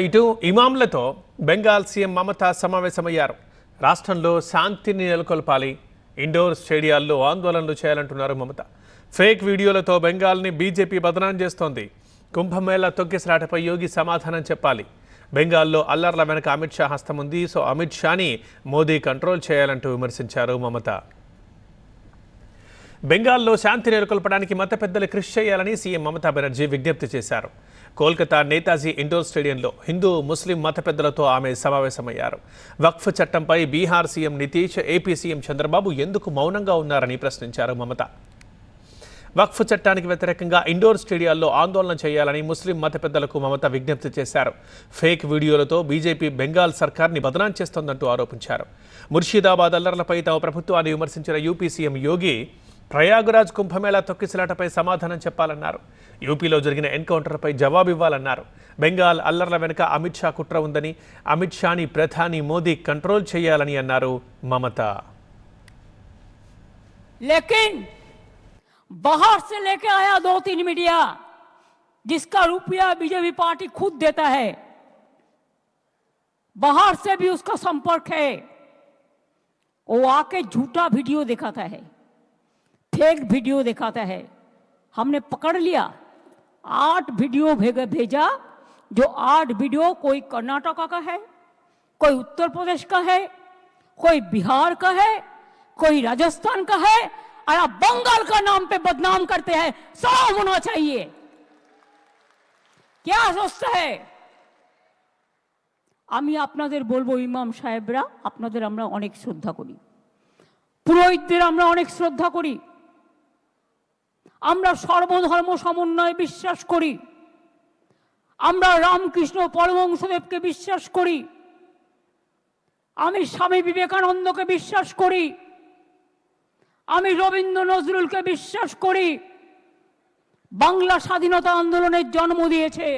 ఇటు ఇమాంలతో బెంగాల్ సీఎం మమత సమావేశమయ్యారు. రాష్ట్రంలో శాంతిని నెలకొల్పాలి, ఇండోర్ స్టేడియాల్లో ఆందోళనలు చేయాలంటున్నారు మమత. ఫేక్ వీడియోలతో బెంగాల్ని బీజేపీ బదనాం చేస్తోంది. కుంభమేళా తొక్కిసలాటపై యోగి సమాధానం చెప్పాలి. బెంగాల్లో అల్లర్ల వెనక అమిత్ షా హస్తం ఉంది. సో అమిత్ షాని మోదీ కంట్రోల్ చేయాలంటూ విమర్శించారు మమత. బెంగాల్లో శాంతి నెలకొల్పడానికి మత పెద్దలు కృషి చేయాలని సీఎం మమతా బెనర్జీ విజ్ఞప్తి చేశారు. కోల్కతా నేతాజీ ఇండోర్ స్టేడియంలో హిందూ ముస్లిం మత పెద్దలతో ఆమె సమావేశమయ్యారు. వక్ఫ్ చట్టంపై Bihar CM Nitish, AP CM Chandrababu ఎందుకు మౌనంగా ఉన్నారని ప్రశ్నించారు మమత. వక్ఫ్ చట్టానికి వ్యతిరేకంగా ఇండోర్ స్టేడియాల్లో ఆందోళన చేయాలని ముస్లిం మత పెద్దలకు మమత విజ్ఞప్తి చేశారు. ఫేక్ వీడియోలతో బీజేపీ బెంగాల్ సర్కార్ని బదనాం చేస్తోందంటూ ఆరోపించారు. ముర్షిదాబాద్ అల్లర్లపై తమ ప్రభుత్వాన్ని విమర్శించిన యూపీ సీఎం యోగి ప్రయాగరాజ్ కుంభమేళా తొక్కిసలాటపై సమాధానం చెప్పాలన్నారు. యూపీలో జరిగిన ఎన్కౌంటర్పై జవాబు ఇవ్వాలన్నారు. బెంగాల్ అల్లర్ల వెనుక అమిత్ షా కుట్ర ఉందని, అమిత్ షాని ప్రధాని మోదీ కంట్రోల్ చేయాలని అన్నారు మమత. लेकिन बाहर से लेके आया 2-3 मीडिया जिसका रुपया बीजेपी पार्टी खुद देता है, बाहर से भी उसका संपर्क है, वो आके झूठा वीडियो दिखाता है, फेक वीडियो दिखाता है. हमने पकड़ लिया, 8 वीडियो भेजा. जो 8 वीडियो कोई कर्नाटका का है, कोई उत्तर प्रदेश का है, कोई बिहार का है, कोई राजस्थान का है, और आप बंगाल का नाम पे बदनाम करते हैं. शर्म होना चाहिए. क्या सोचते हैं? আমি আপনাদের বলবো, ইমাম সাহেবরা, আপনাদের আমরা অনেক শ্রদ্ধা করি, পুরোহিতদের আমরা অনেক শ্রদ্ধা করি, আমরা সর্বধর্ম সমন্বয়ে বিশ্বাস করি, আমরা রামকৃষ্ণ পরমহংসদেবকে বিশ্বাস করি, আমি স্বামী বিবেকানন্দকে বিশ্বাস করি, আমি রবীন্দ্র নজরুলকে বিশ্বাস করি. বাংলা স্বাধীনতা আন্দোলনের জন্ম দিয়েছে.